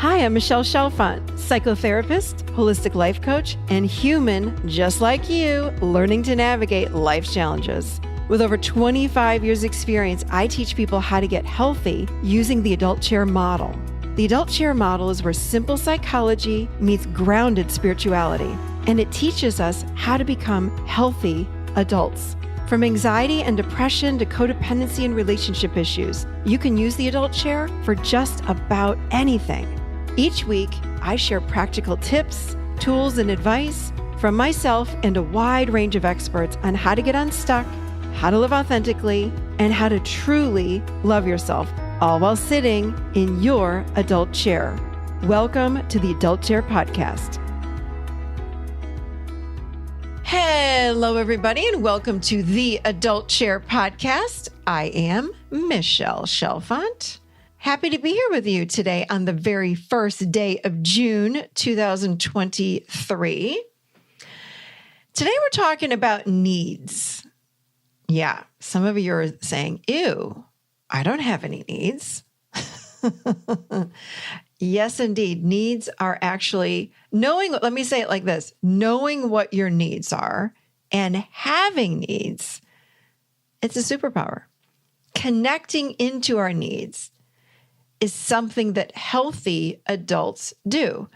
Hi, I'm Michelle Chalfant, psychotherapist, holistic life coach, and human just like you, learning to navigate life's challenges. With over 25 years experience, I teach people how to get healthy using the adult chair model. The adult chair model is where simple psychology meets grounded spirituality, and it teaches us how to become healthy adults. From anxiety and depression to codependency and relationship issues, you can use the adult chair for just about anything. Each week, I share practical tips, tools, and advice from myself and a wide range of experts on how to get unstuck, how to live authentically, and how to truly love yourself, all while sitting in your adult chair. Welcome to the Adult Chair Podcast. Hello, everybody, and welcome to the Adult Chair Podcast. I am Michelle Chalfant. Happy to be here with you today on the very first day of June 2023. Today we're talking about needs. Yeah, some of you are saying, ew, I don't have any needs. Yes, indeed. Needs are actually let me say it like this, knowing what your needs are and having needs, it's a superpower. Connecting into our needs is something that healthy adults do.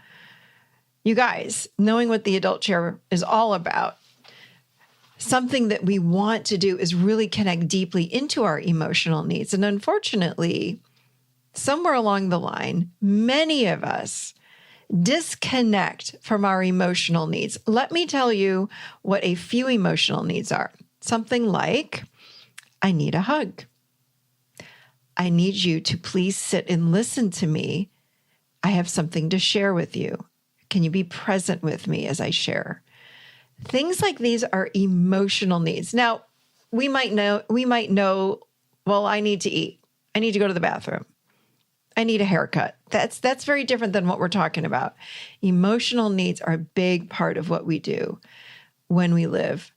You guys, knowing what the adult chair is all about, something that we want to do is really connect deeply into our emotional needs. And unfortunately, somewhere along the line, many of us disconnect from our emotional needs. Let me tell you what a few emotional needs are. Something like, I need a hug. I need you to please sit and listen to me. I have something to share with you. Can you be present with me as I share? Things like these are emotional needs. Now, we might know, well, I need to eat. I need to go to the bathroom. I need a haircut. That's very different than what we're talking about. Emotional needs are a big part of what we do when we live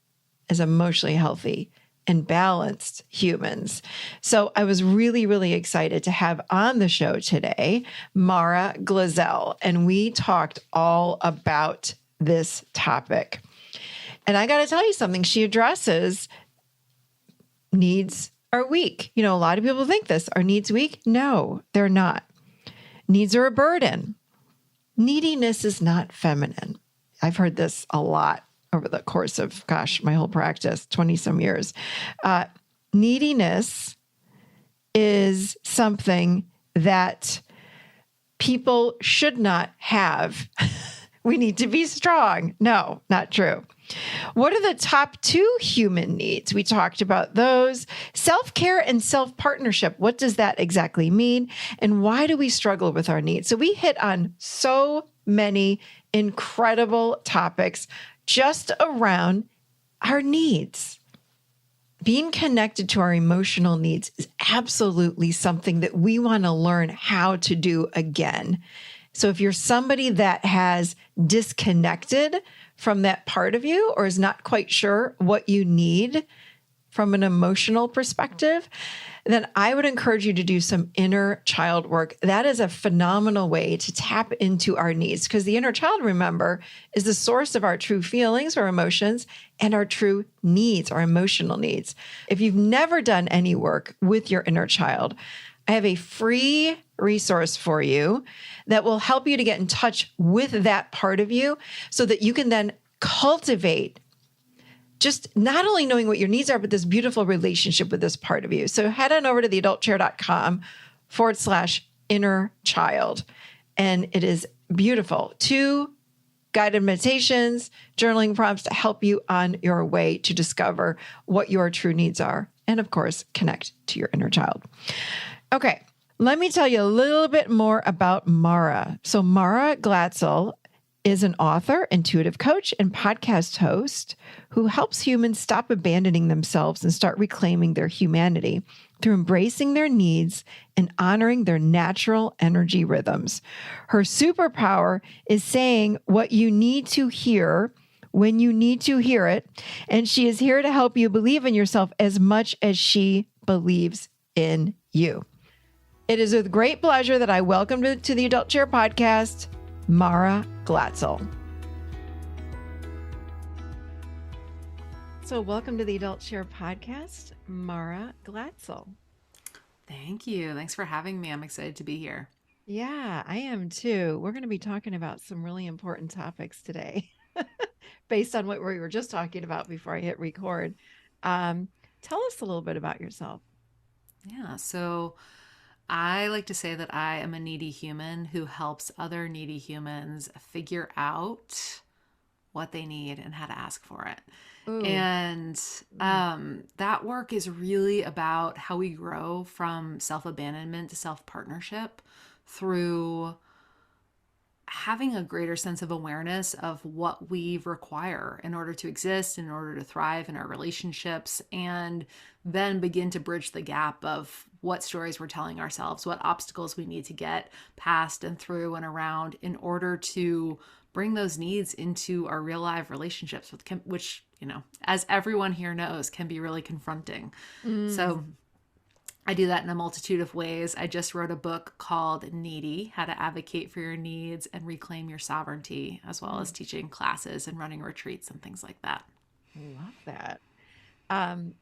as emotionally healthy and balanced humans. So I was really, really excited to have on the show today, Mara Glatzel, and we talked all about this topic. And I got to tell you something, she addresses needs are weak. You know, a lot of people think this. Are needs weak? No, they're not. Needs are a burden. Neediness is not feminine. I've heard this a lot over the course of, my whole practice, 20 some years. Neediness is something that people should not have. We need to be strong. No, not true. What are the top 2 human needs? We talked about those. Self-care and self-partnership. What does that exactly mean? And why do we struggle with our needs? So we hit on so many incredible topics just around our needs. Being connected to our emotional needs is absolutely something that we want to learn how to do again. So if you're somebody that has disconnected from that part of you or is not quite sure what you need from an emotional perspective, then I would encourage you to do some inner child work. That is a phenomenal way to tap into our needs because the inner child, remember, is the source of our true feelings or emotions and our true needs, our emotional needs. If you've never done any work with your inner child, I have a free resource for you that will help you to get in touch with that part of you so that you can then cultivate just not only knowing what your needs are, but this beautiful relationship with this part of you. So head on over to theadultchair.com/inner child. And it is beautiful. 2 guided meditations, journaling prompts to help you on your way to discover what your true needs are. And of course, connect to your inner child. Okay, let me tell you a little bit more about Mara. So Mara Glatzel is an author, intuitive coach, and podcast host who helps humans stop abandoning themselves and start reclaiming their humanity through embracing their needs and honoring their natural energy rhythms. Her superpower is saying what you need to hear when you need to hear it, and she is here to help you believe in yourself as much as she believes in you. It is with great pleasure that I welcome to the Adult Chair podcast, Mara Glatzel. So welcome to the Adult Chair podcast, Mara Glatzel. Thank you. Thanks for having me. I'm excited to be here. Yeah, I am too. We're going to be talking about some really important topics today based on what we were just talking about before I hit record. Tell us a little bit about yourself. Yeah. So I like to say that I am a needy human who helps other needy humans figure out what they need and how to ask for it. Ooh. And that work is really about how we grow from self abandonment to self partnership through having a greater sense of awareness of what we require in order to exist, in order to thrive in our relationships, and then begin to bridge the gap of what stories we're telling ourselves, what obstacles we need to get past and through and around in order to bring those needs into our real life relationships, which, as everyone here knows, can be really confronting. Mm. So I do that in a multitude of ways. I just wrote a book called Needy: How to Advocate for Your Needs and Reclaim Your Sovereignty, as well as teaching classes and running retreats and things like that. Love that.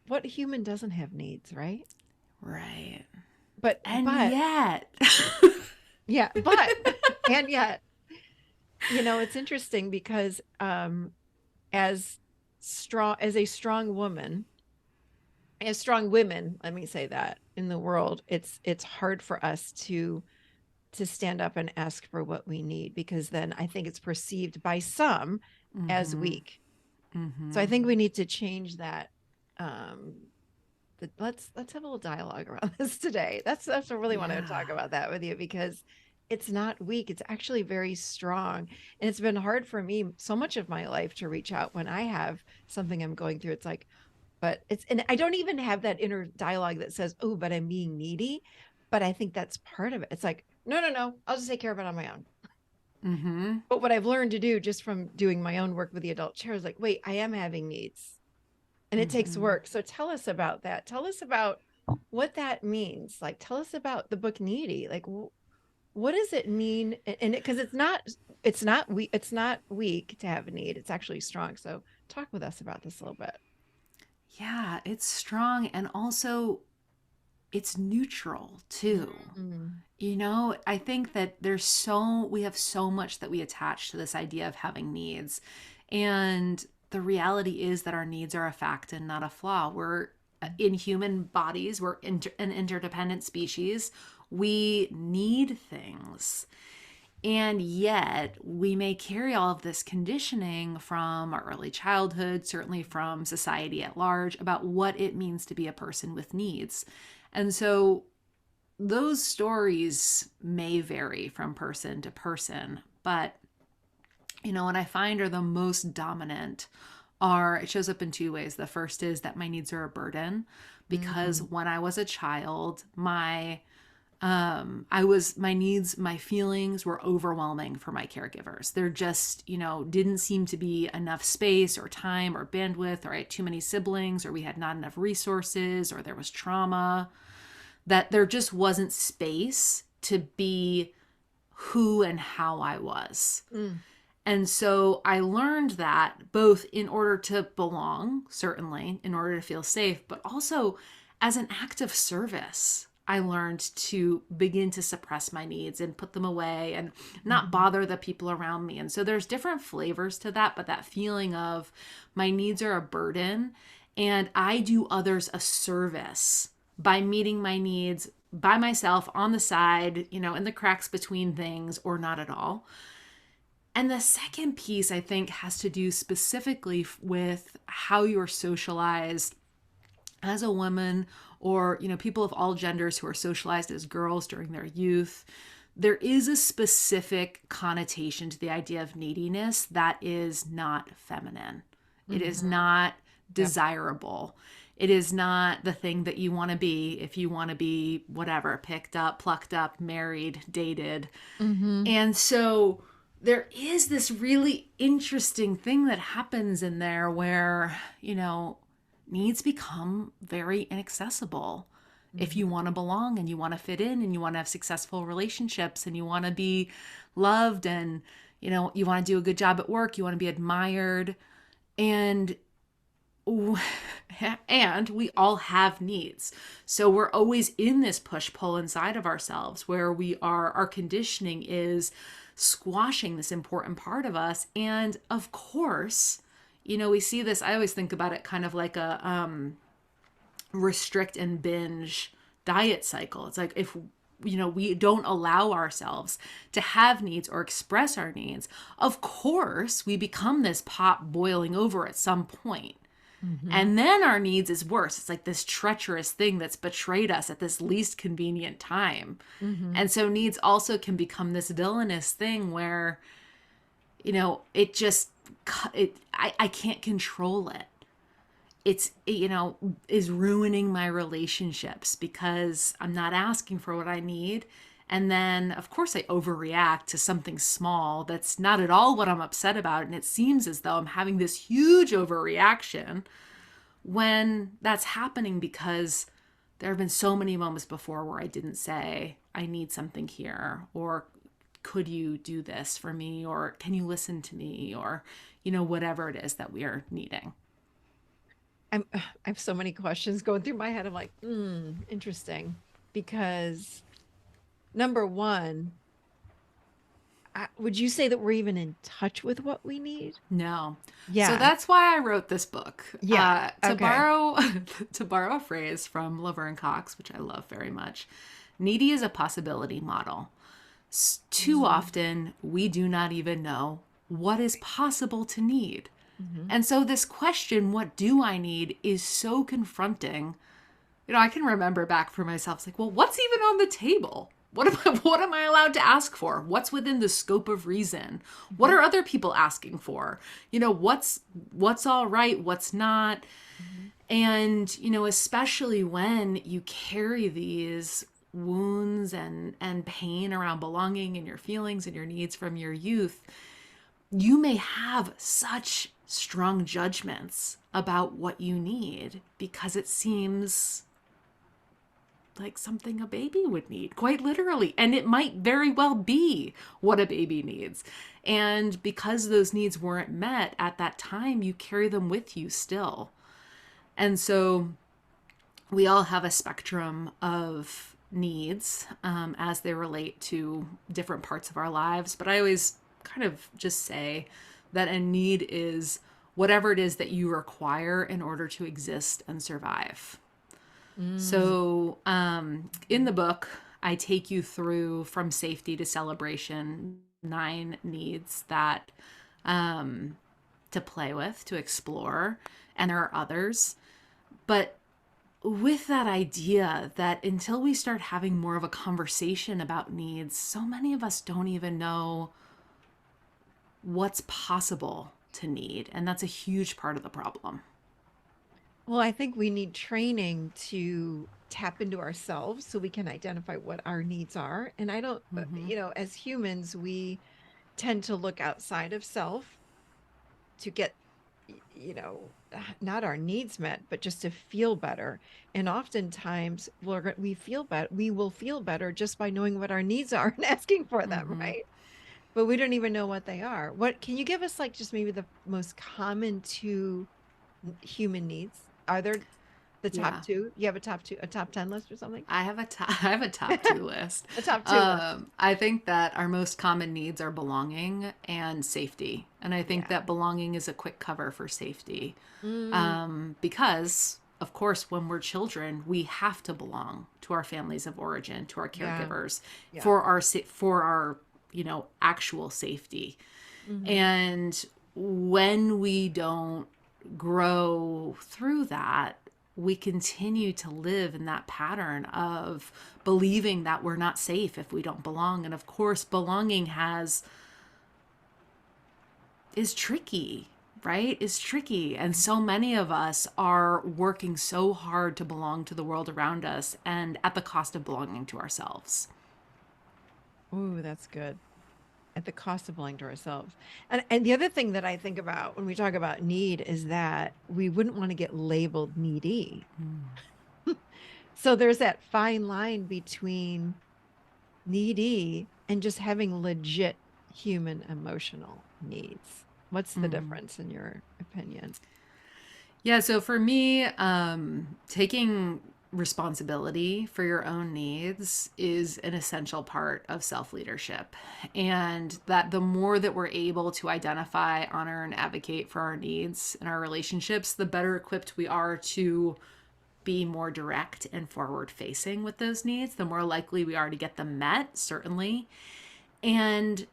What human doesn't have needs, right? Right. But And but yet, yeah, but and yet, it's interesting because as a strong woman, as strong women, let me say that, in the world, it's hard for us to stand up and ask for what we need, because then I think it's perceived by some as mm-hmm, weak. So I mm-hmm, think we need to change that. Um, let's have a little dialogue around this today. That's I really want to yeah, talk about that with you, because it's not weak. It's actually very strong. And it's been hard for me so much of my life to reach out when I have something I'm going through. It's like, and I don't even have that inner dialogue that says, oh, but I'm being needy. But I think that's part of it. It's like, no, no, no, I'll just take care of it on my own. mm-hmm, But what I've learned to do just from doing my own work with the adult chair is like, wait, I am having needs, and it takes mm-hmm. work. So tell us about that. Tell us about what that means. Like, tell us about the book Needy. Like, what does it mean? And because it's not weak to have a need. It's actually strong. So talk with us about this a little bit. Yeah, it's strong and also it's neutral too. Mm. I think that we have so much that we attach to this idea of having needs. And the reality is that our needs are a fact and not a flaw. We're in human bodies, an interdependent species. We need things. And yet, we may carry all of this conditioning from our early childhood, certainly from society at large, about what it means to be a person with needs. And so, those stories may vary from person to person, but what I find are the most dominant it shows up in two ways. The first is that my needs are a burden, because Mm. when I was a child, my needs, my feelings were overwhelming for my caregivers. There just, didn't seem to be enough space or time or bandwidth, or I had too many siblings, or we had not enough resources, or there was trauma, that there just wasn't space to be who and how I was. Mm. And so I learned that both in order to belong, certainly, in order to feel safe, but also as an act of service. I learned to begin to suppress my needs and put them away and not Mhm. bother the people around me. And so there's different flavors to that, but that feeling of my needs are a burden and I do others a service by meeting my needs by myself on the side, in the cracks between things, or not at all. And the second piece, I think, has to do specifically with how you're socialized as a woman, or, people of all genders who are socialized as girls during their youth. There is a specific connotation to the idea of neediness that is not feminine. It is Mhm. not Yep. desirable. It is not the thing that you want to be if you want to be whatever, picked up, plucked up, married, dated. Mhm. And so there is this really interesting thing that happens in there where, needs become very inaccessible. If you want to belong and you want to fit in and you want to have successful relationships and you want to be loved and you want to do a good job at work, you want to be admired, and and we all have needs. So we're always in this push pull inside of ourselves where our conditioning is squashing this important part of us. And of course, we see this. I always think about it kind of like a restrict and binge diet cycle. It's like if we don't allow ourselves to have needs or express our needs, of course we become this pot boiling over at some point. And then our needs is worse. It's like this treacherous thing that's betrayed us at this least convenient time. And so needs also can become this villainous thing where, it just, I can't control it. It's, is ruining my relationships because I'm not asking for what I need. And then, of course, I overreact to something small that's not at all what I'm upset about. And it seems as though I'm having this huge overreaction when that's happening because there have been so many moments before where I didn't say, I need something here, or could you do this for me, or can you listen to me, or, whatever it is that we are needing. I have so many questions going through my head. I'm like, interesting. Because number one, would you say that we're even in touch with what we need? No. Yeah. So that's why I wrote this book. Yeah. To Okay. borrow a phrase from Laverne Cox, which I love very much, needy is a possibility model. Too often, we do not even know what is possible to need. And so this question, what do I need, is so confronting. I can remember back for myself, it's like, well, what's even on the table? What am I allowed to ask for? What's within the scope of reason? What are other people asking for? What's all right, what's not? And, especially when you carry these wounds and pain around belonging and your feelings and your needs from your youth, you may have such strong judgments about what you need because it seems like something a baby would need, quite literally. And it might very well be what a baby needs. And because those needs weren't met at that time, you carry them with you still. And so we all have a spectrum of needs as they relate to different parts of our lives. But I always kind of just say that a need is whatever it is that you require in order to exist and survive. So in the book, I take you through from safety to celebration, 9 needs that to play with, to explore, and there are others. But with that idea that until we start having more of a conversation about needs, so many of us don't even know what's possible to need. And that's a huge part of the problem. Well, I think we need training to tap into ourselves so we can identify what our needs are. And I don't, as humans, we tend to look outside of self to get, not our needs met, but just to feel better. And oftentimes we will feel better just by knowing what our needs are and asking for them, right? But we don't even know what they are. What can you give us, like, just maybe the most common 2 human needs? Are there the top 2? You have a top 10 list or something? I have a top 2 list. A top 2 list. I think that our most common needs are belonging and safety. And I think that belonging is a quick cover for safety. Because, of course, when we're children, we have to belong to our families of origin, to our caregivers, for our actual safety. And when we don't grow through that, we continue to live in that pattern of believing that we're not safe if we don't belong. And of course, belonging is tricky, right? Is tricky. And so many of us are working so hard to belong to the world around us and at the cost of belonging to ourselves. Ooh, that's good. At the cost of belonging to ourselves. And the other thing that I think about when we talk about need is that we wouldn't want to get labeled needy. So there's that fine line between needy and just having legit human emotional needs. What's the difference in your opinion? Yeah, so for me, taking responsibility for your own needs is an essential part of self leadership. And that the more that we're able to identify, honor, and advocate for our needs in our relationships, the better equipped we are to be more direct and forward facing with those needs, the more likely we are to get them met, certainly. And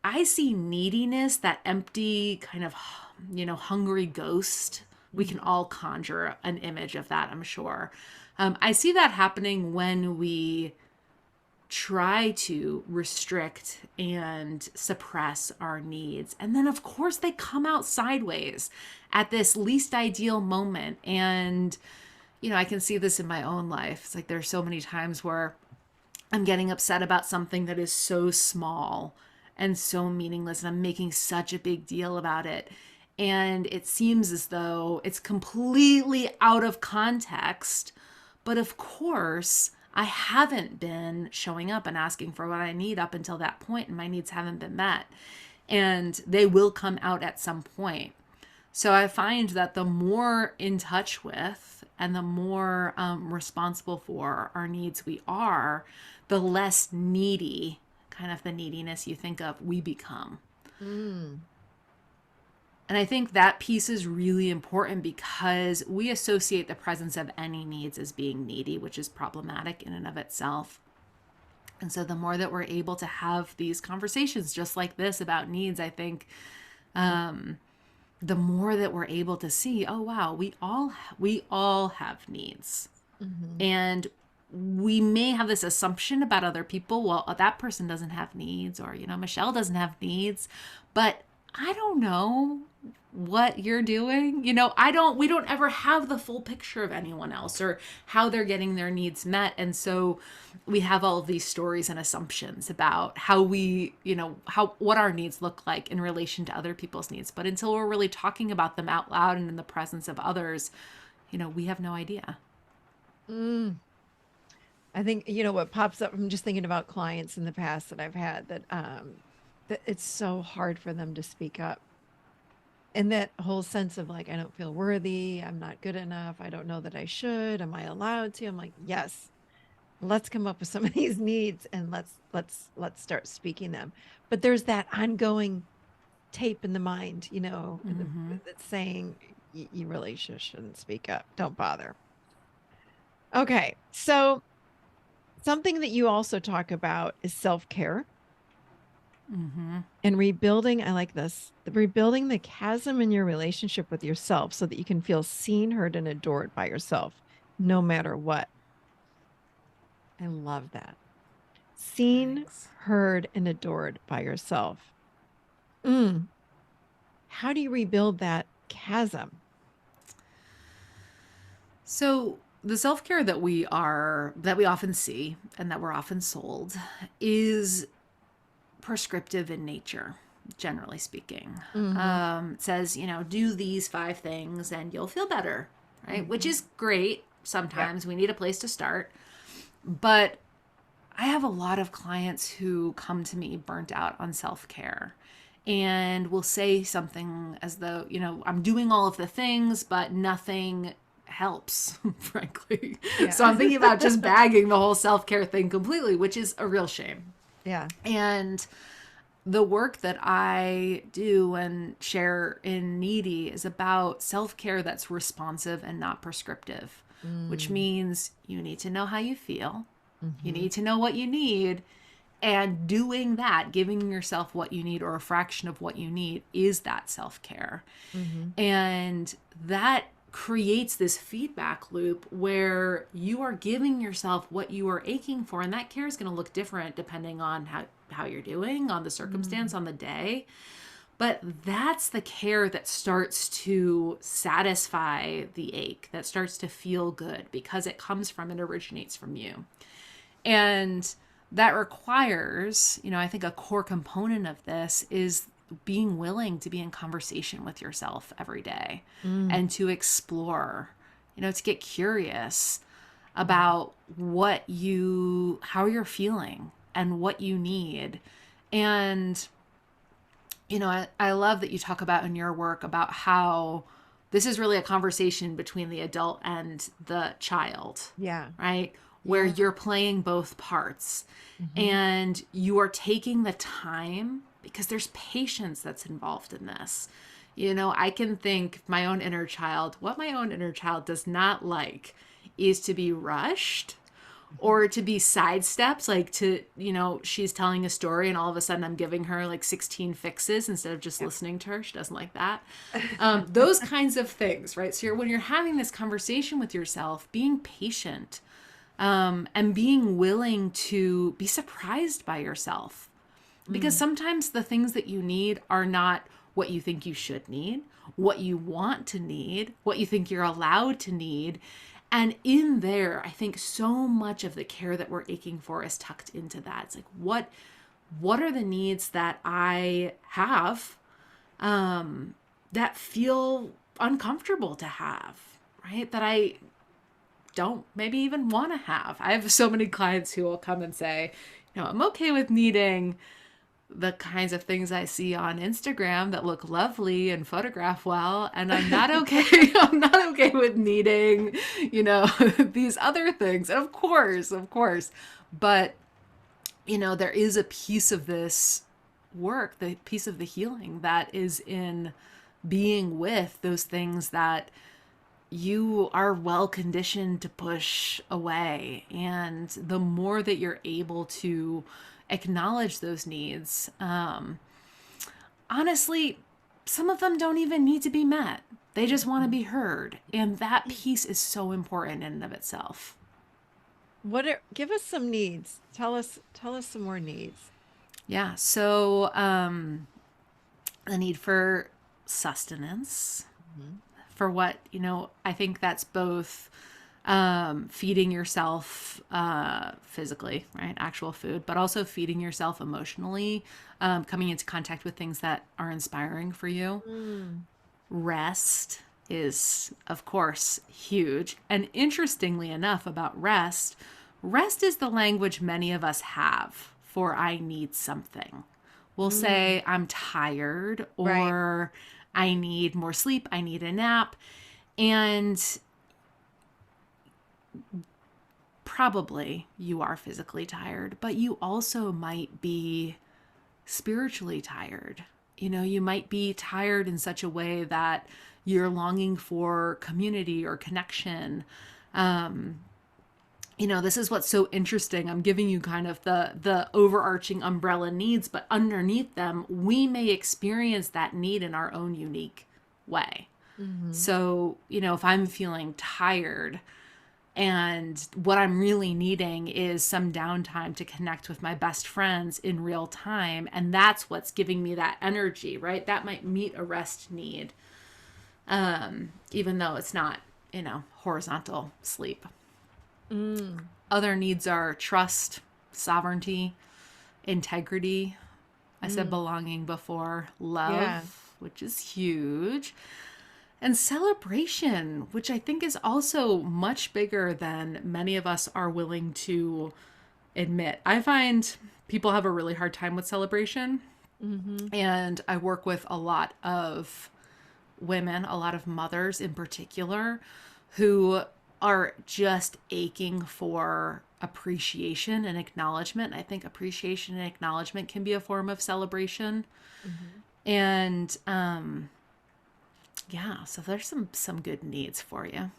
I see neediness, that empty kind of, hungry ghost. We can all conjure an image of that, I'm sure. I see that happening when we try to restrict and suppress our needs. And then, of course, they come out sideways at this least ideal moment. And, I can see this in my own life. It's like there's so many times where I'm getting upset about something that is so small and so meaningless, and I'm making such a big deal about it. And it seems as though it's completely out of context. But of course, I haven't been showing up and asking for what I need up until that point, and my needs haven't been met. And they will come out at some point. So I find that the more in touch with and the more responsible for our needs we are, the less needy, kind of the neediness you think of, we become. Mm. And I think that piece is really important because we associate the presence of any needs as being needy, which is problematic in and of itself. And so the more that we're able to have these conversations just like this about needs, I think the more that we're able to see, oh, wow, we all have needs. Mm-hmm. And we may have this assumption about other people. Well, that person doesn't have needs, or, Michelle doesn't have needs, but I don't know what you're doing. We don't ever have the full picture of anyone else or how they're getting their needs met. And so we have all of these stories and assumptions about how what our needs look like in relation to other people's needs. But until we're really talking about them out loud and in the presence of others, we have no idea. Mm. I think, what pops up, I'm just thinking about clients in the past that I've had that it's so hard for them to speak up. And that whole sense of like, I don't feel worthy. I'm not good enough. I don't know that I should. Am I allowed to? I'm like, yes, let's come up with some of these needs and let's start speaking them. But there's that ongoing tape in the mind, that's saying you really shouldn't speak up. Don't bother. Okay. So something that you also talk about is self-care. And rebuilding, I like this, rebuilding the chasm in your relationship with yourself so that you can feel seen, heard, and adored by yourself, no matter what. I love that. Seen, Thanks. heard, and adored by yourself. How do you rebuild that chasm? So the self-care that we often see and that we're often sold is prescriptive in nature, generally speaking. It says, do these 5 things and you'll feel better, right? Which is great. Sometimes we need a place to start. But I have a lot of clients who come to me burnt out on self-care and will say something as though, I'm doing all of the things, but nothing helps, frankly. Yeah. So I'm thinking about just bagging the whole self-care thing completely, which is a real shame. Yeah. And the work that I do and share in Needy is about self-care that's responsive and not prescriptive, which means you need to know how you feel. You need to know what you need. And doing that, giving yourself what you need or a fraction of what you need, is that self-care. And that creates this feedback loop where you are giving yourself what you are aching for. And that care is going to look different depending on how you're doing, on the circumstance, on the day. But that's the care that starts to satisfy the ache, that starts to feel good because it comes from, it originates from you. And that requires, I think a core component of this is being willing to be in conversation with yourself every day and to explore, to get curious. about how you're feeling and what you need. And, I love that you talk about in your work about how this is really a conversation between the adult and the child, Yeah. right? Where you're playing both parts and you are taking the time, because there's patience that's involved in this. I can think my own inner child, what my own inner child does not like is to be rushed or to be sidesteps, like she's telling a story and all of a sudden I'm giving her like 16 fixes instead of just listening to her. She doesn't like that. Those kinds of things, right? So when you're having this conversation with yourself, being patient, and being willing to be surprised by yourself, because sometimes the things that you need are not what you think you should need, what you want to need, what you think you're allowed to need. And in there, I think so much of the care that we're aching for is tucked into that. It's like, what are the needs that I have, that feel uncomfortable to have, right? That I don't maybe even want to have. I have so many clients who will come and say, I'm okay with needing the kinds of things I see on Instagram that look lovely and photograph well, and I'm not okay. I'm not okay with needing, these other things. And of course, but there is a piece of this work, the piece of the healing that is in being with those things that you are well conditioned to push away. And the more that you're able to acknowledge those needs, honestly, some of them don't even need to be met. They just want to be heard. And that piece is so important in and of itself. Give us some needs. Tell us some more needs. Yeah. So, the need for sustenance, for what, I think that's both feeding yourself physically, right? Actual food, but also feeding yourself emotionally, coming into contact with things that are inspiring for you. Rest is, of course, huge. And interestingly enough, about rest is the language many of us have for I need something. We'll say I'm tired, or I need more sleep, I need a nap. And probably you are physically tired, but you also might be spiritually tired. You might be tired in such a way that you're longing for community or connection. This is what's so interesting. I'm giving you kind of the overarching umbrella needs, but underneath them, we may experience that need in our own unique way. So, if I'm feeling tired and what I'm really needing is some downtime to connect with my best friends in real time, and that's what's giving me that energy, right? That might meet a rest need, even though it's not, horizontal sleep. Other needs are trust, sovereignty, integrity. I said belonging before. Love, which is huge. And celebration, which I think is also much bigger than many of us are willing to admit. I find people have a really hard time with celebration. And I work with a lot of women, a lot of mothers in particular, who are just aching for appreciation and acknowledgement. I think appreciation and acknowledgement can be a form of celebration. And so there's some good needs for you.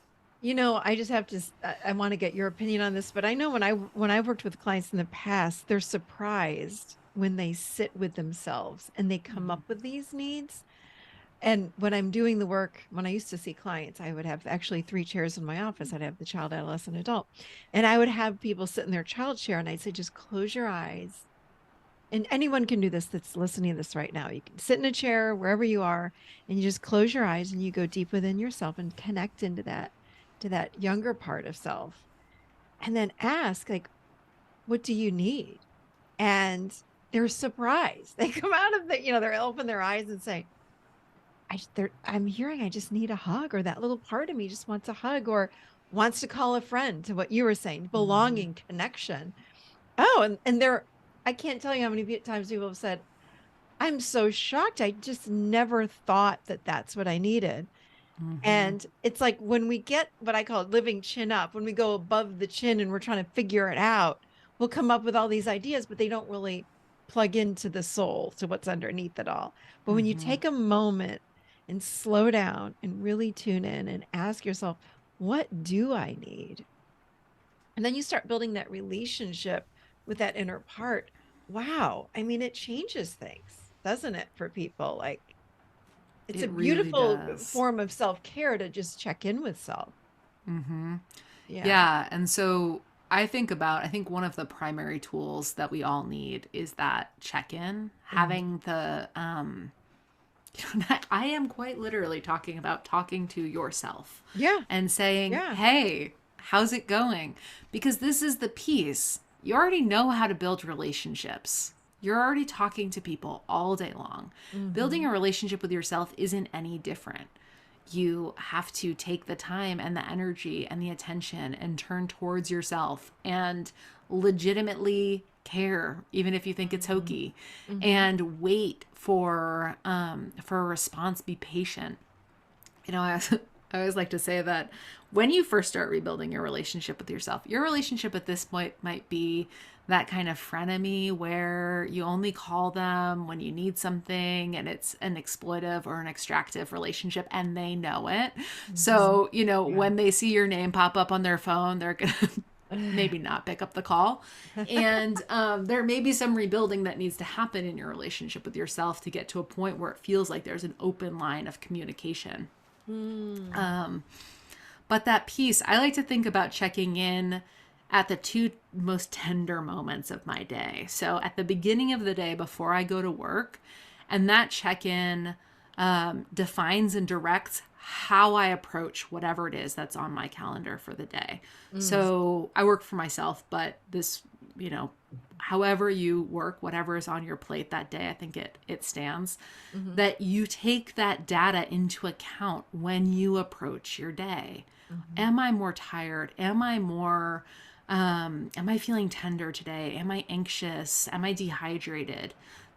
I just have to, I want to get your opinion on this, but I know when I've worked with clients in the past, they're surprised when they sit with themselves and they come up with these needs. And when I'm doing the work, when I used to see clients, I would have actually 3 chairs in my office. I'd have the child, adolescent, adult, and I would have people sit in their child chair and I'd say, just close your eyes. And anyone can do this that's listening to this right now. You can sit in a chair wherever you are and you just close your eyes and you go deep within yourself and connect into to that younger part of self. And then ask, like, what do you need? And they're surprised. They come out of they'll open their eyes and say, I'm hearing I just need a hug, or that little part of me just wants a hug, or wants to call a friend, to what you were saying, belonging, connection. Oh, and I can't tell you how many times people have said, I'm so shocked. I just never thought that that's what I needed. And it's like when we get what I call living chin up, when we go above the chin and we're trying to figure it out, we'll come up with all these ideas, but they don't really plug into the soul, to what's underneath it all. But when you take a moment and slow down and really tune in and ask yourself, what do I need? And then you start building that relationship with that inner part. Wow. I mean, it changes things, doesn't it, for people? Like, it's a It really beautiful does. form of self-care to just check in with self. Yeah. Yeah. And so I think one of the primary tools that we all need is that check in, Mhm. having I am quite literally talking about talking to yourself Yeah. and saying, Yeah. hey, how's it going? Because this is the piece. You already know how to build relationships. You're already talking to people all day long. Building Hmm. a relationship with yourself isn't any different. You have to take the time and the energy and the attention and turn towards yourself and legitimately care, even if you think it's Hmm. hokey, Hmm. and wait for a response. Be patient. I always like to say that when you first start rebuilding your relationship with yourself, your relationship at this point might be that kind of frenemy where you only call them when you need something and it's an exploitive or an extractive relationship and they know it. Hmm. So, Yeah. when they see your name pop up on their phone, they're going to maybe not pick up the call. And there may be some rebuilding that needs to happen in your relationship with yourself to get to a point where it feels like there's an open line of communication. Mm. But that piece, I like to think about checking in at the two most tender moments of my day. So at the beginning of the day before I go to work, and that check in defines and directs how I approach whatever it is that's on my calendar for the day. Mm. So I work for myself, but this, however you work, whatever is on your plate that day, I think it stands. Hmm. That you take that data into account when you approach your day. Hmm. Am I more tired? Am I feeling tender today? Am I anxious? Am I dehydrated?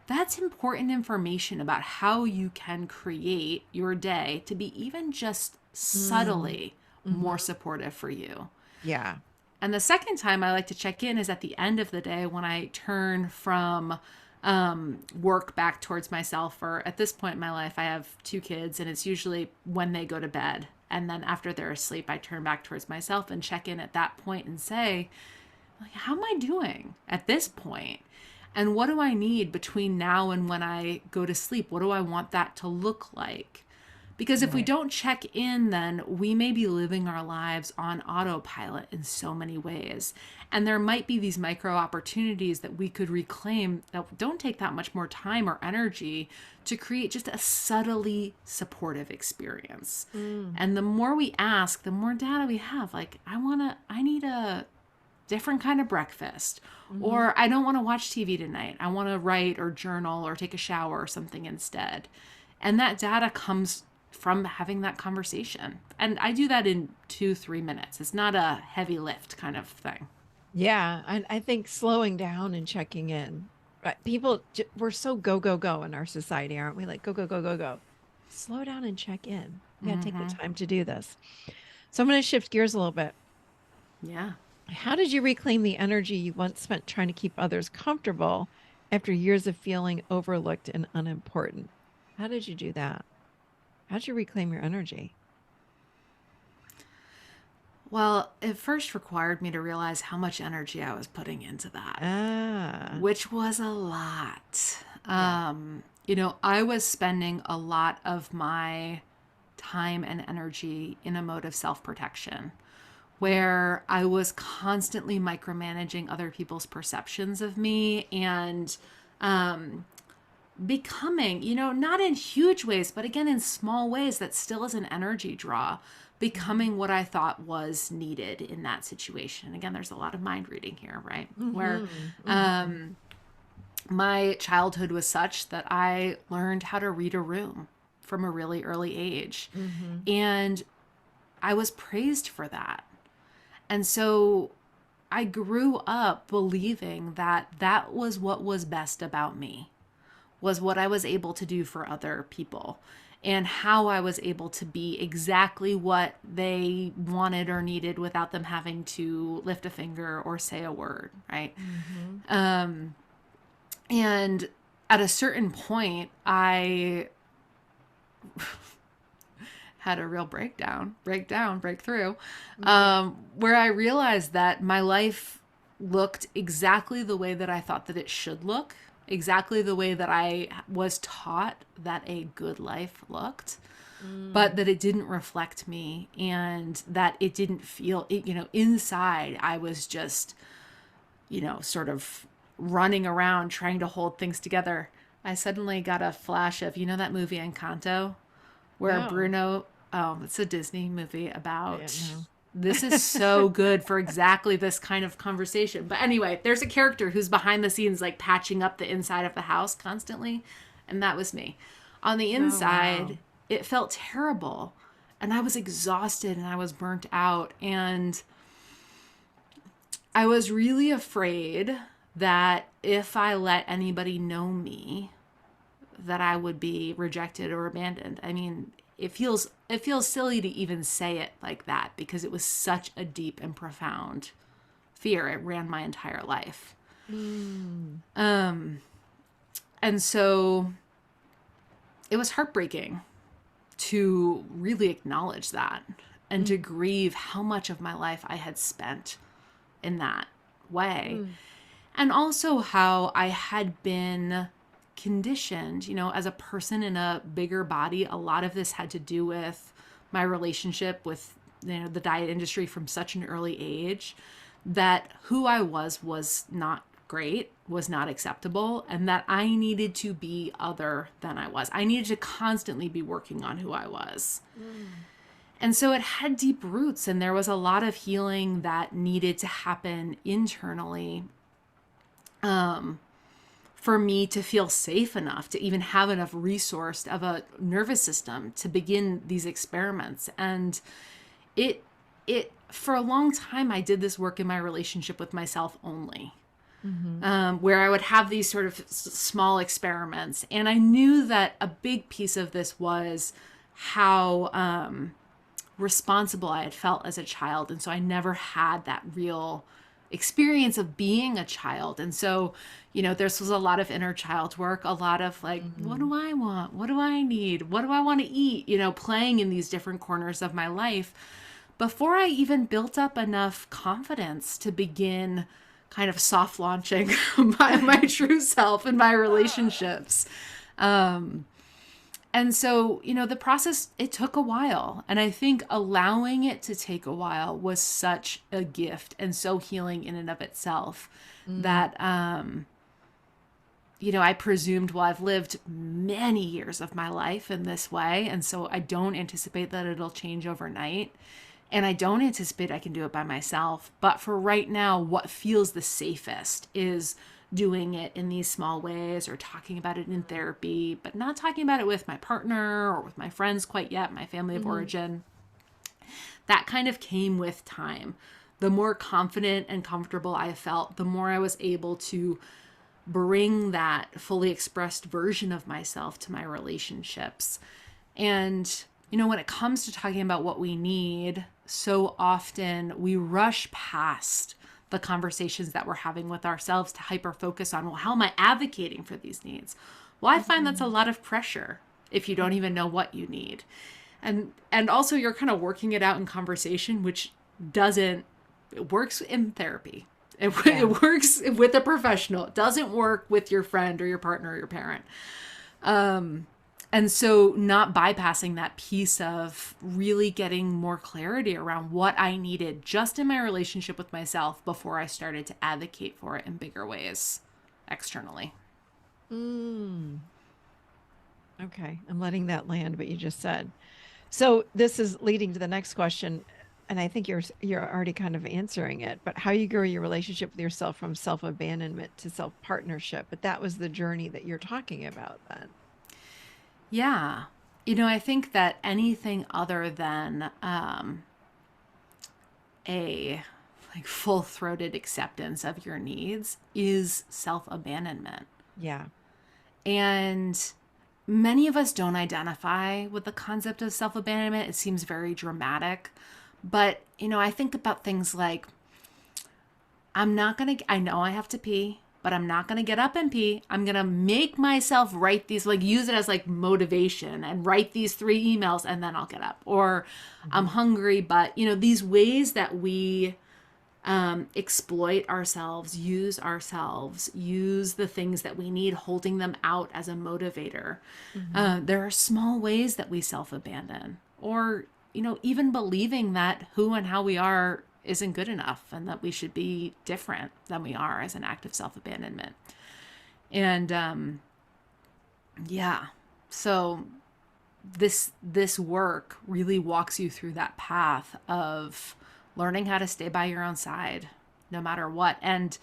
That's important information about how you can create your day to be even just Mm. subtly more Hmm. supportive for you. Yeah. And the second time I like to check in is at the end of the day when I turn from work back towards myself. Or at this point in my life, I have two kids, and it's usually when they go to bed. And then after they're asleep, I turn back towards myself and check in at that point and say, like, how am I doing at this point? And what do I need between now and when I go to sleep? What do I want that to look like? Because if we Right. don't check in, then we may be living our lives on autopilot in so many ways. And there might be these micro opportunities that we could reclaim that don't take that much more time or energy to create just a subtly supportive experience. Mm. And the more we ask, the more data we have. Like, I need a different kind of breakfast. Hmm. Or I don't want to watch TV tonight. I want to write or journal or take a shower or something instead. And that data comes from having that conversation. And I do that in 2, 3 minutes. It's not a heavy lift kind of thing. Yeah. And I think slowing down and checking in, right? We're so go, go, go in our society, aren't we? Like, go, go, go, go, go. Slow down and check in. We got to take the time to do this. So I'm going to shift gears a little bit. Yeah. How did you reclaim the energy you once spent trying to keep others comfortable after years of feeling overlooked and unimportant? How did you do that? How did you reclaim your energy? Well, it first required me to realize how much energy I was putting into that, Ah, which was a lot. yeah. I was spending a lot of my time and energy in a mode of self protection where I was constantly micromanaging other people's perceptions of me and becoming, not in huge ways, but again, in small ways that still is an energy draw, Mhm. becoming what I thought was needed in that situation. Again, there's a lot of mind reading here, right? Where Mhm. Mhm. my childhood was such that I learned how to read a room from a really early age. Mhm. And I was praised for that. And so I grew up believing that that was what was best about me, was what I was able to do for other people and how I was able to be exactly what they wanted or needed without them having to lift a finger or say a word, right? And at a certain point, I had a real breakthrough, where I realized that my life looked exactly the way that I thought that it should look, exactly the way that I was taught that a good life looked, but that it didn't reflect me, and that it didn't feel, inside I was just, sort of running around trying to hold things together. I suddenly got a flash of, that movie Encanto, where No, Bruno, it's a Disney movie I didn't about, know. this is so good for exactly this kind of conversation. But anyway, there's a character who's behind the scenes, like patching up the inside of the house constantly. And that was me. On the Oh, wow. inside, it felt terrible. And I was exhausted and I was burnt out. And I was really afraid that if I let anybody know me, that I would be rejected or abandoned. I mean, it feels silly to even say it like that, because it was such a deep and profound fear. It ran my entire life. Mm. And so it was heartbreaking to really acknowledge that and to grieve how much of my life I had spent in that way. And also how I had been conditioned, as a person in a bigger body. A lot of this had to do with my relationship with, the diet industry from such an early age, that who I was not great, was not acceptable, and that I needed to be other than I was. I needed to constantly be working on who I was. And so it had deep roots, and there was a lot of healing that needed to happen internally, for me to feel safe enough to even have enough resource of a nervous system to begin these experiments. And it for a long time, I did this work in my relationship with myself only, where I would have these sort of small experiments. And I knew that a big piece of this was how responsible I had felt as a child. And so I never had that real experience of being a child. And so, this was a lot of inner child work, a lot of like, what do I want? What do I need? What do I want to eat? Playing in these different corners of my life before I even built up enough confidence to begin kind of soft launching my true self and my relationships. And so, the process, it took a while. And I think allowing it to take a while was such a gift and so healing in and of itself that, I presumed, well, I've lived many years of my life in this way. And so I don't anticipate that it'll change overnight. And I don't anticipate I can do it by myself. But for right now, what feels the safest is doing it in these small ways, or talking about it in therapy, but not talking about it with my partner or with my friends quite yet, my family of origin. That kind of came with time. The more confident and comfortable I felt, the more I was able to bring that fully expressed version of myself to my relationships. And, when it comes to talking about what we need, so often we rush past the conversations that we're having with ourselves to hyper focus on, well, how am I advocating for these needs? Well, I find that's a lot of pressure if you don't even know what you need. And also you're kind of working it out in conversation, which it works in therapy. It works with a professional. It doesn't work with your friend or your partner or your parent. And so not bypassing that piece of really getting more clarity around what I needed just in my relationship with myself before I started to advocate for it in bigger ways externally. Okay, I'm letting that land, what you just said. So this is leading to the next question, and I think you're already kind of answering it. But how you grow your relationship with yourself from self-abandonment to self-partnership? But that was the journey that you're talking about then. Yeah. I think that anything other than a like full-throated acceptance of your needs is self-abandonment. Yeah. And many of us don't identify with the concept of self-abandonment. It seems very dramatic. But, I think about things like, I know I have to pee, but I'm not going to get up and pee. I'm going to make myself write these, like use it as like motivation and write these 3 emails and then I'll get up. Or I'm hungry, but, these ways that we exploit ourselves, use the things that we need, holding them out as a motivator. There are small ways that we self-abandon, or, even believing that who and how we are isn't good enough and that we should be different than we are as an act of self-abandonment. And yeah, so this work really walks you through that path of learning how to stay by your own side no matter what. And,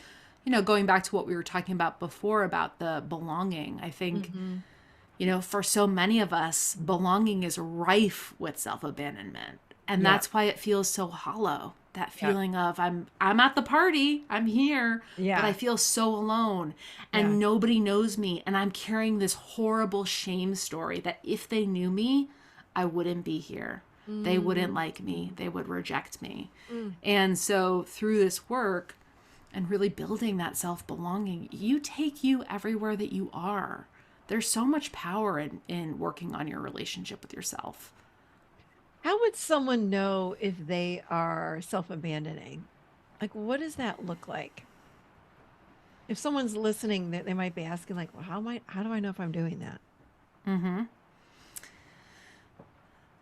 going back to what we were talking about before about the belonging, I think, for so many of us, belonging is rife with self-abandonment. And that's why it feels so hollow. That feeling of I'm at the party, I'm here, but I feel so alone and nobody knows me. And I'm carrying this horrible shame story that if they knew me, I wouldn't be here. They wouldn't like me. They would reject me. And so through this work and really building that self-belonging, you take you everywhere that you are. There's so much power in working on your relationship with yourself. How would someone know if they are self-abandoning? Like, what does that look like? If someone's listening, they might be asking, like, well, how do I know if I'm doing that?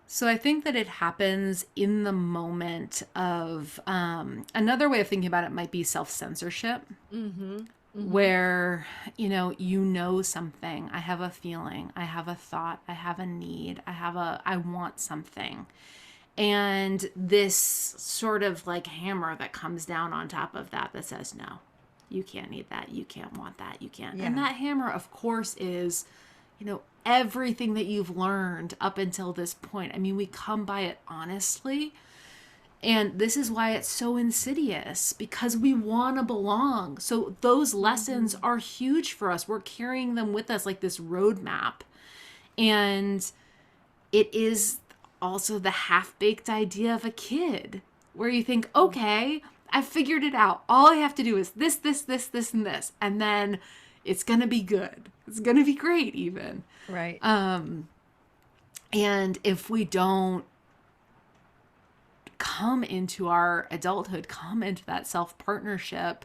So I think that it happens in the moment of, another way of thinking about it might be self-censorship, where, something, I have a feeling, I have a thought, I have a need, I want something. And this sort of like hammer that comes down on top of that says, no, you can't need that. You can't want that. You can't. And that hammer, of course, is, everything that you've learned up until this point. I mean, we come by it honestly. And this is why it's so insidious, because we want to belong. So those lessons are huge for us. We're carrying them with us like this roadmap. And it is also the half-baked idea of a kid where you think, okay, I figured it out. All I have to do is this, this, this, this, and this. And then it's going to be good. It's going to be great even. Right. And if we don't come into our adulthood, come into that self-partnership,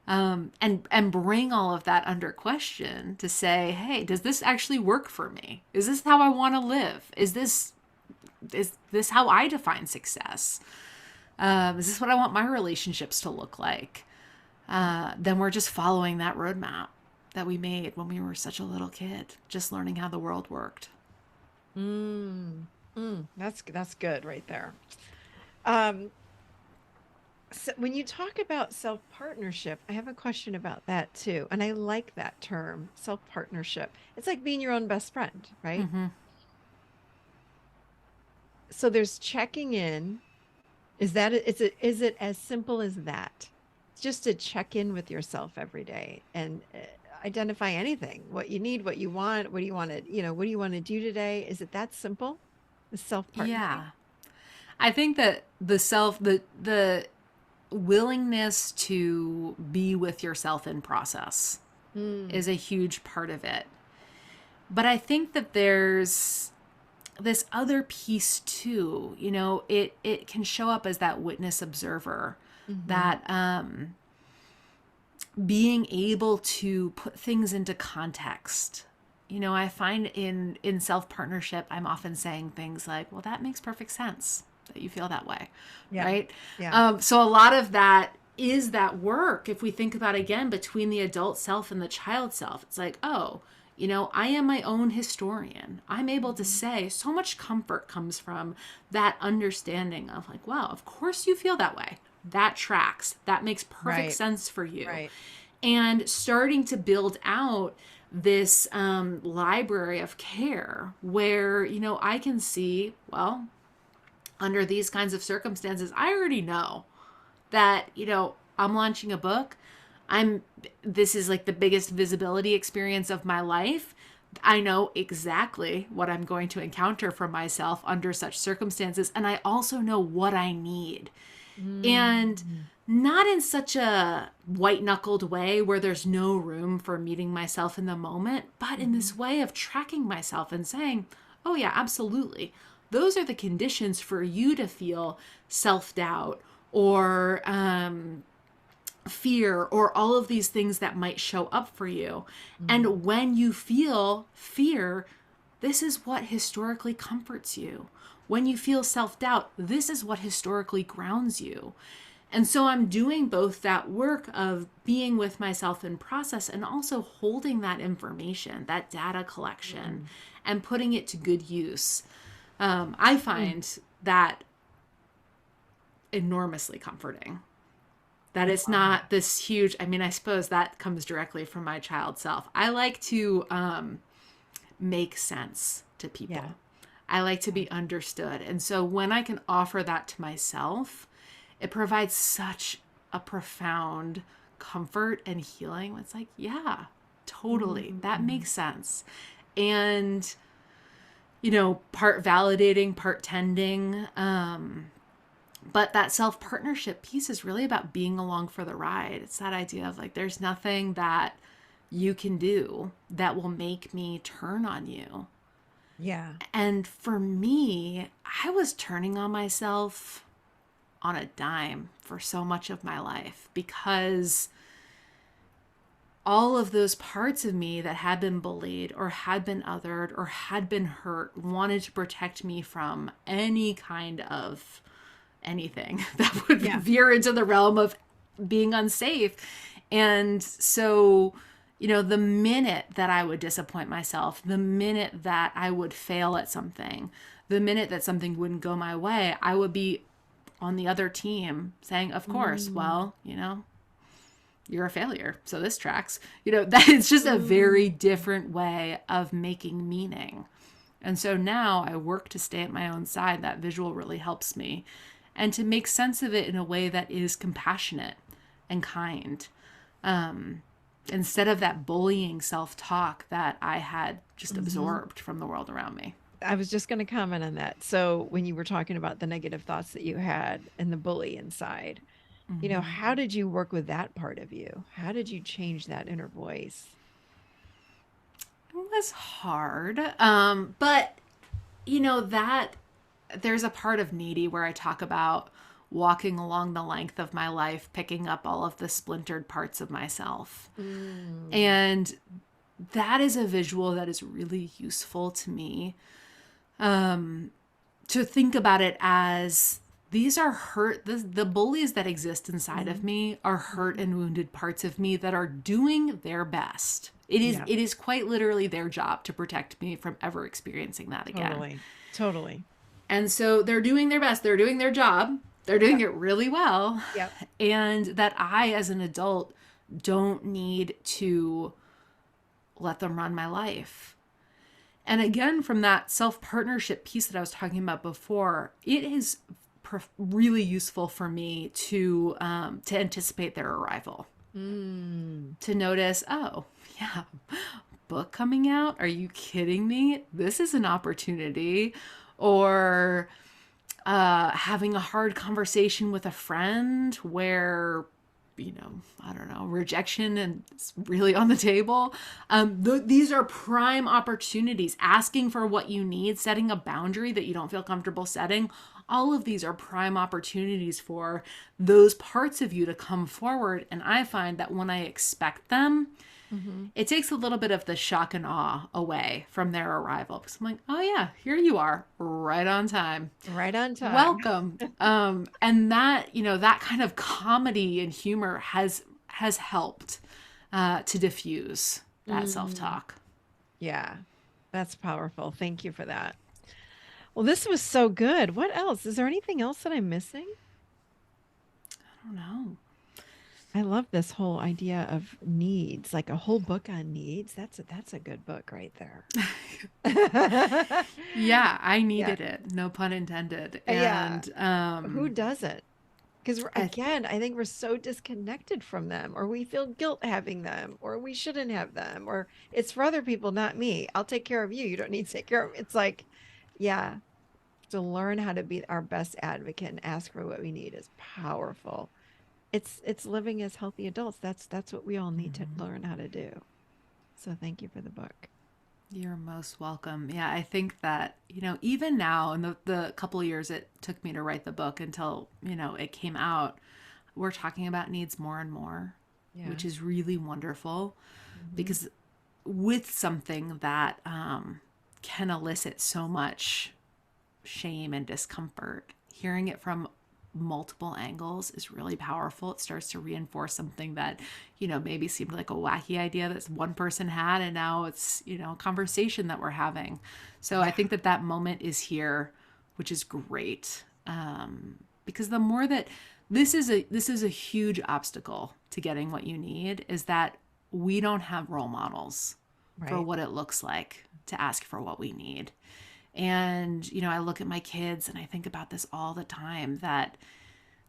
and bring all of that under question to say, hey, does this actually work for me? Is this how I want to live? Is this how I define success? Is this what I want my relationships to look like? Then we're just following that roadmap that we made when we were such a little kid, just learning how the world worked. That's good right there. So when you talk about self-partnership, I have a question about that too. And I like that term, self-partnership. It's like being your own best friend, right? So there's checking in. Is it as simple as that? It's just to check in with yourself every day and identify anything, what you need, what you want, what do you want to, what do you want to do today? Is it that simple? The self-partnering? Yeah. I think that the willingness to be with yourself in process is a huge part of it. But I think that there's this other piece too, it can show up as that witness observer, that being able to put things into context. I find in self-partnership, I'm often saying things like, well, that makes perfect sense that you feel that way. Yeah. Right. Yeah. So a lot of that is that work. If we think about, again, between the adult self and the child self, it's like, oh, I am my own historian. I'm able to say so much comfort comes from that understanding of like, wow, of course you feel that way. That tracks. That makes perfect sense for you. Right. And starting to build out this library of care where, I can see, well, under these kinds of circumstances, I already know that, I'm launching a book. This is like the biggest visibility experience of my life. I know exactly what I'm going to encounter for myself under such circumstances. And I also know what I need. And not in such a white knuckled way where there's no room for meeting myself in the moment, but in this way of tracking myself and saying, oh, yeah, absolutely. Those are the conditions for you to feel self-doubt or fear or all of these things that might show up for you. And when you feel fear, this is what historically comforts you. When you feel self-doubt, this is what historically grounds you. And so I'm doing both that work of being with myself in process and also holding that information, that data collection, and putting it to good use. I find that enormously comforting. That it's not this huge, I suppose that comes directly from my child self. I like to make sense to people. Yeah. I like to be understood. And so when I can offer that to myself, it provides such a profound comfort and healing. It's like, yeah, totally. That makes sense. And, part validating, part tending. But that self-partnership piece is really about being along for the ride. It's that idea of like, there's nothing that you can do that will make me turn on you. Yeah. And for me, I was turning on myself on a dime for so much of my life because all of those parts of me that had been bullied or had been othered or had been hurt wanted to protect me from any kind of anything that would veer into the realm of being unsafe. And so, the minute that I would disappoint myself, the minute that I would fail at something, the minute that something wouldn't go my way, I would be on the other team saying, of course, well, you're a failure. So this tracks, that it's just a very different way of making meaning. And so now I work to stay at my own side. That visual really helps me. And to make sense of it in a way that is compassionate and kind. Instead of that bullying self-talk that I had just absorbed from the world around me. I was just going to comment on that. So when you were talking about the negative thoughts that you had and the bully inside, how did you work with that part of you? How did you change that inner voice? It was hard. But that there's a part of Needy where I talk about walking along the length of my life, picking up all of the splintered parts of myself. And that is a visual that is really useful to me. To think about it as these are hurt, the bullies that exist inside of me are hurt and wounded parts of me that are doing their best. It is quite literally their job to protect me from ever experiencing that again. Totally. And so they're doing their best. They're doing their job. They're doing it really well. Yep. And that I, as an adult, don't need to let them run my life. And again, from that self-partnership piece that I was talking about before, it is really useful for me to anticipate their arrival. To notice, oh, yeah, book coming out? Are you kidding me? This is an opportunity. Or having a hard conversation with a friend where, I don't know, rejection and it's really on the table. These are prime opportunities. Asking for what you need, setting a boundary that you don't feel comfortable setting. All of these are prime opportunities for those parts of you to come forward. And I find that when I expect them, it takes a little bit of the shock and awe away from their arrival. Because I'm like, oh yeah, here you are, right on time. Right on time. Welcome. And that, that kind of comedy and humor has helped to diffuse that self-talk. Yeah, that's powerful. Thank you for that. Well, this was so good. What else? Is there anything else that I'm missing? I don't know. I love this whole idea of needs, like a whole book on needs. That's a good book right there. Yeah, I needed it. No pun intended. And who doesn't? Because again, I think we're so disconnected from them, or we feel guilt having them, or we shouldn't have them, or it's for other people, not me. I'll take care of you. You don't need to take care of. It's like, yeah, to learn how to be our best advocate and ask for what we need is powerful. It's living as healthy adults. That's what we all need to learn how to do. So thank you for the book. You're most welcome. Yeah, I think that, even now in the couple of years it took me to write the book until, it came out, we're talking about needs more and more, which is really wonderful because with something that can elicit so much shame and discomfort, hearing it from multiple angles is really powerful. It starts to reinforce something that, maybe seemed like a wacky idea that one person had, and now it's, a conversation that we're having. So I think that moment is here, which is great. Because the more that this is a huge obstacle to getting what you need, is that we don't have role models for what it looks like to ask for what we need. And, I look at my kids and I think about this all the time, that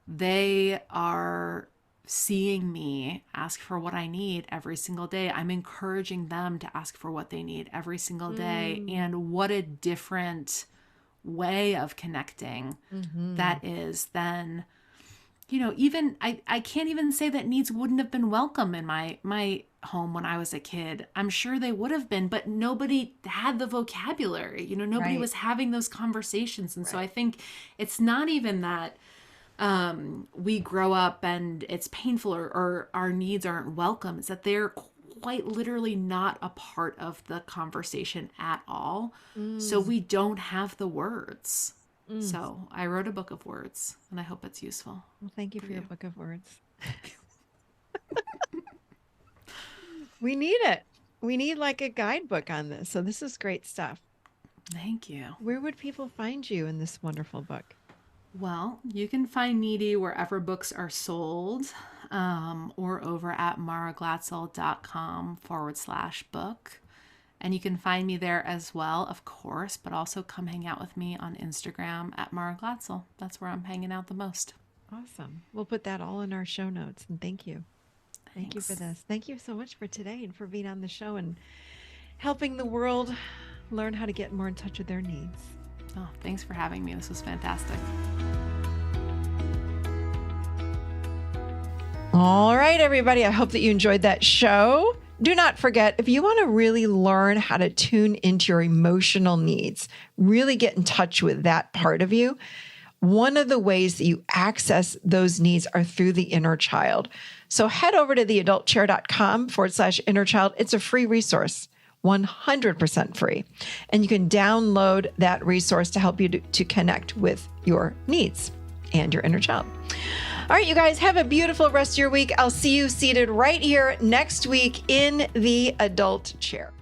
they are seeing me ask for what I need every single day. I'm encouraging them to ask for what they need every single day. And what a different way of connecting that is than, even I can't even say that needs wouldn't have been welcome in my home when I was a kid. I'm sure they would have been, but nobody had the vocabulary, nobody was having those conversations. And so I think it's not even that we grow up and it's painful or our needs aren't welcome. It's that they're quite literally not a part of the conversation at all. So we don't have the words. So I wrote a book of words, and I hope it's useful. Well, thank you for your book of words. We need it. We need like a guidebook on this. So this is great stuff. Thank you. Where would people find you in this wonderful book? Well, you can find Needy wherever books are sold, or over at maraglatzel.com/book. And you can find me there as well, of course, but also come hang out with me on Instagram at Mara Glatzel. That's where I'm hanging out the most. Awesome. We'll put that all in our show notes. And thank you. Thank you for this. Thank you so much for today and for being on the show and helping the world learn how to get more in touch with their needs. Oh, thanks for having me. This was fantastic. All right, everybody. I hope that you enjoyed that show. Do not forget, if you want to really learn how to tune into your emotional needs, really get in touch with that part of you, one of the ways that you access those needs are through the inner child. So head over to theadultchair.com/inner child. It's a free resource, 100% free. And you can download that resource to help you to connect with your needs and your inner child. All right, you guys, have a beautiful rest of your week. I'll see you seated right here next week in the adult chair.